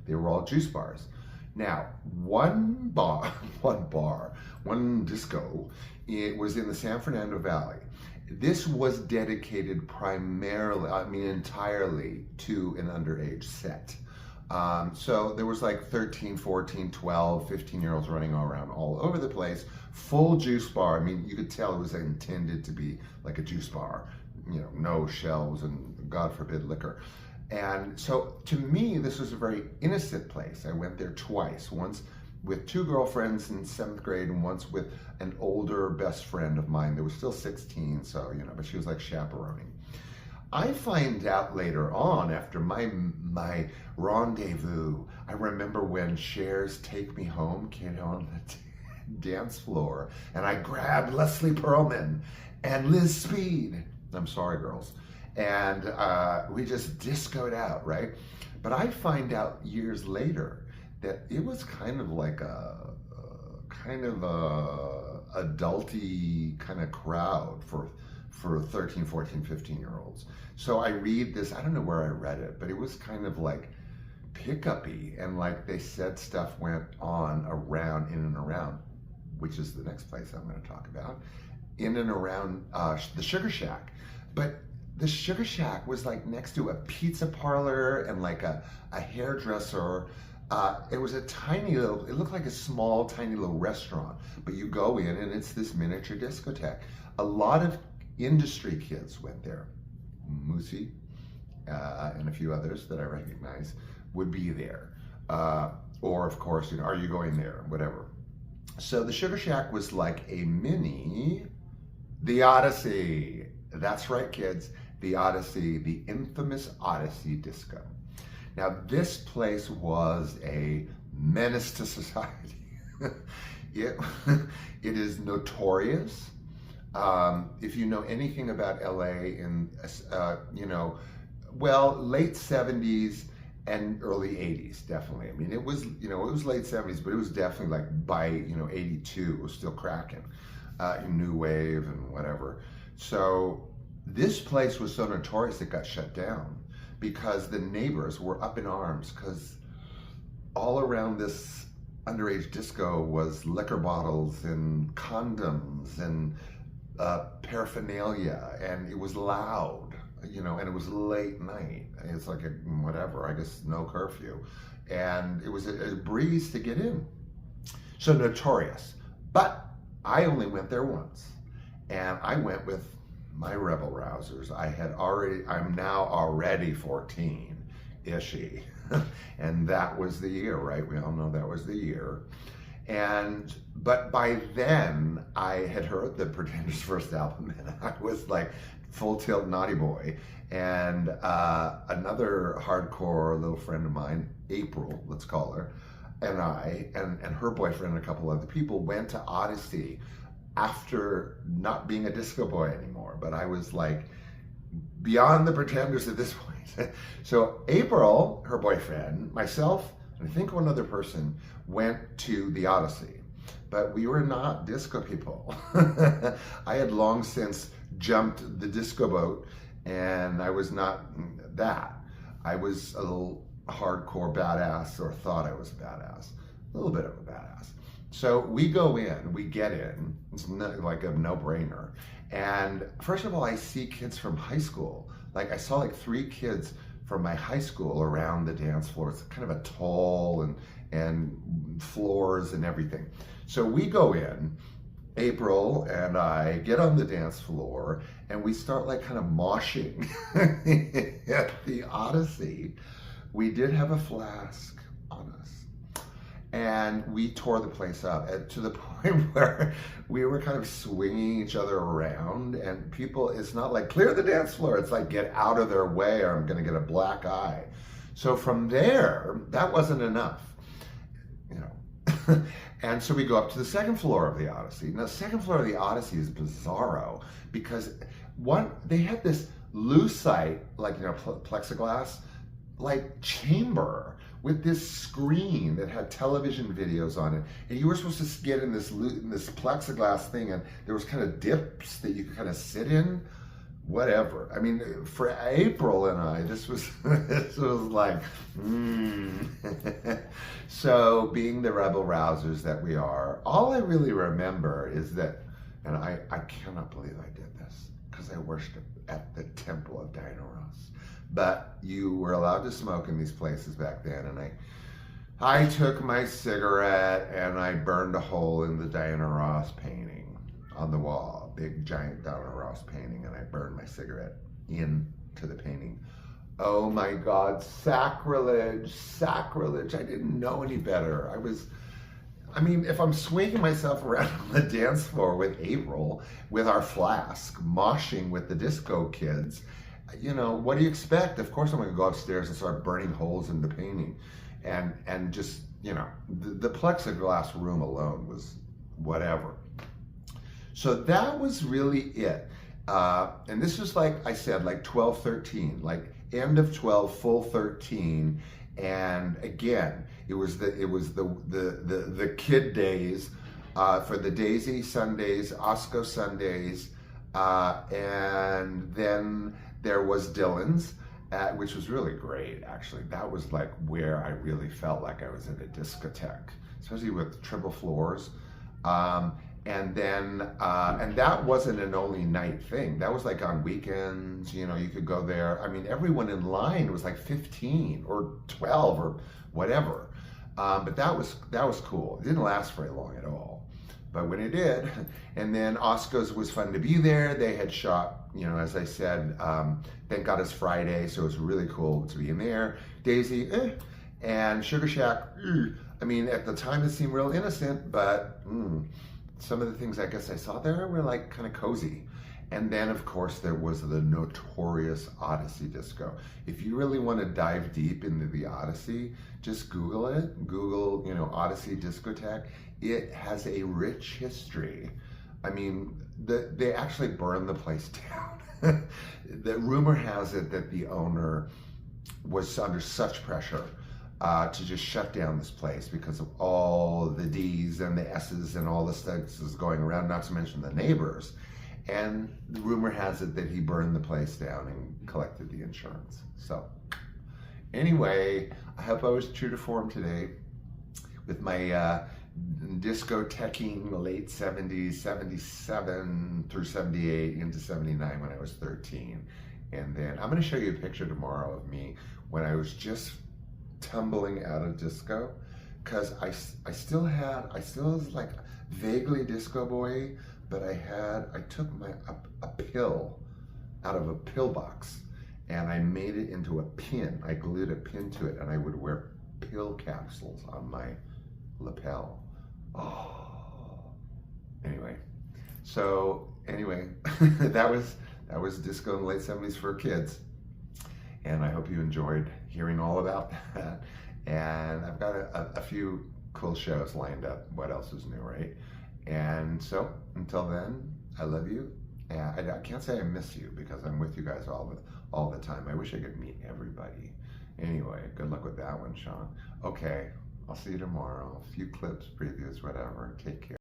They were all juice bars. Now, one disco, it was in the San Fernando Valley. This was dedicated primarily, I mean entirely, to an underage set. So there was like 13, 14, 12, 15-year-olds running all around all over the place. Full juice bar. I mean, you could tell it was intended to be like a juice bar. You know, no shelves and God forbid liquor. And so to me, this was a very innocent place. I went there twice. Once with two girlfriends in 7th grade and once with an older best friend of mine that was still 16, so, you know, but she was like chaperoning. I find out later on, after my rendezvous, I remember when Cher's Take Me Home came on the dance floor, and I grabbed Leslie Perlman and Liz Speed. I'm sorry, girls. And we just discoed out, right? But I find out years later that it was kind of like a adulty kind of crowd for 13, 14, 15-year-olds. So I read this, I don't know where I read it, but it was kind of like pickup-y, and like they said stuff went on around, in and around, which is the next place I'm going to talk about, in and around the Sugar Shack. But the Sugar Shack was like next to a pizza parlor and like a hairdresser. It was a tiny little, it looked like a small, tiny little restaurant, but you go in and it's this miniature discotheque. A lot of industry kids went there. Moosey and a few others that I recognize would be there. Or of course, you know, are you going there? Whatever. So the Sugar Shack was like a mini, the Odyssey. That's right, kids. The Odyssey, the infamous Odyssey disco. Now, this place was a menace to society. It is notorious. If you know anything about LA in, you know, well, late 70s and early 80s, definitely. I mean, it was, you know, it was late 70s, but it was definitely like by, you know, 82, it was still cracking. New wave and whatever. So this place was so notorious it got shut down because the neighbors were up in arms because all around this underage disco was liquor bottles and condoms and paraphernalia, and it was loud, you know, and it was late night. It's like a whatever, I guess no curfew, and it was a breeze to get in. So notorious. But I only went there once, and I went with my rebel rousers. I'm now already 14-ishy, and that was the year, right? We all know that was the year. But by then, I had heard the Pretenders' first album, and I was like full tilt naughty boy. And another hardcore little friend of mine, April, let's call her, and I, and her boyfriend and a couple other people went to Odyssey after not being a disco boy anymore. But I was like beyond the Pretenders at this point. So April, her boyfriend, myself, and I think one other person went to the Odyssey, but we were not disco people. I had long since jumped the disco boat, and I was not that. I was a little hardcore badass, or thought I was a badass, a little bit of a badass. So we go in, we get in, it's like a no-brainer. And first of all, I see kids from high school. Like I saw like 3 kids from my high school around the dance floor. It's kind of a tall and floors and everything. So we go in, April and I get on the dance floor, and we start like kind of moshing at the Odyssey. We did have a flask on us, and we tore the place up to the point where we were kind of swinging each other around, and people, it's not like clear the dance floor, it's like get out of their way or I'm gonna get a black eye. So from there, that wasn't enough, you know. And so we go up to the second floor of the Odyssey. Now, the second floor of the Odyssey is bizarro because they had this lucite, like, you know, plexiglass, like chamber with this screen that had television videos on it, and you were supposed to get in this plexiglass thing, and there was kind of dips that you could kind of sit in, whatever. I mean, for April and I, this was like, So, being the rebel rousers that we are, all I really remember is that, and I cannot believe I did this because I worshiped at the temple of Diana Ross. But you were allowed to smoke in these places back then, and I took my cigarette and I burned a hole in the Diana Ross painting on the wall, big giant Diana Ross painting, and I burned my cigarette into the painting. Oh my God, sacrilege, sacrilege. I didn't know any better. I mean, if I'm swinging myself around on the dance floor with April, with our flask, moshing with the disco kids, you know, what do you expect? Of course I'm gonna go upstairs and start burning holes in the painting. And just, you know, the plexiglass room alone was whatever. So that was really it. And this was, like I said, like 12, 13, like end of 12, full 13. And again, it was the kid days for the Daisy Sundays, Osco Sundays, and then there was Dylan's, which was really great, actually. That was like where I really felt like I was in a discotheque, especially with triple floors. And that wasn't an only night thing. That was like on weekends, you know, you could go there. I mean, everyone in line was like 15 or 12 or whatever. But that was cool. It didn't last very long at all. But when it did, and then Osco's was fun to be there. They had shot, you know, as I said, Thank God It's Friday, so it was really cool to be in there. Daisy, and Sugar Shack, I mean, at the time it seemed real innocent, but some of the things I guess I saw there were like kind of cozy. And then of course there was the notorious ODYSSEY disco. If you really want to dive deep into the ODYSSEY, just Google it. Google, you know, ODYSSEY discotheque. It has a rich history. I mean, they actually burned the place down. The rumor has it that the owner was under such pressure to just shut down this place because of all the D's and the S's and all the stuff is going around, not to mention the neighbors. And the rumor has it that he burned the place down and collected the insurance. So anyway, I hope I was true to form today with my disco-teching late 70s, 77 through 78 into 79 when I was 13. And then I'm gonna show you a picture tomorrow of me when I was just tumbling out of disco, because I still was like vaguely disco boy, but I took a pill out of a pill box and I made it into a pin. I glued a pin to it and I would wear pill capsules on my lapel. Oh, anyway, that was disco in the late 70s for kids. And I hope you enjoyed hearing all about that. And I've got a few cool shows lined up. What else is new, right? And so until then, I love you. And I can't say I miss you because I'm with you guys all the time. I wish I could meet everybody. Anyway, good luck with that one, Sean. Okay, I'll see you tomorrow. A few clips, previews, whatever. Take care.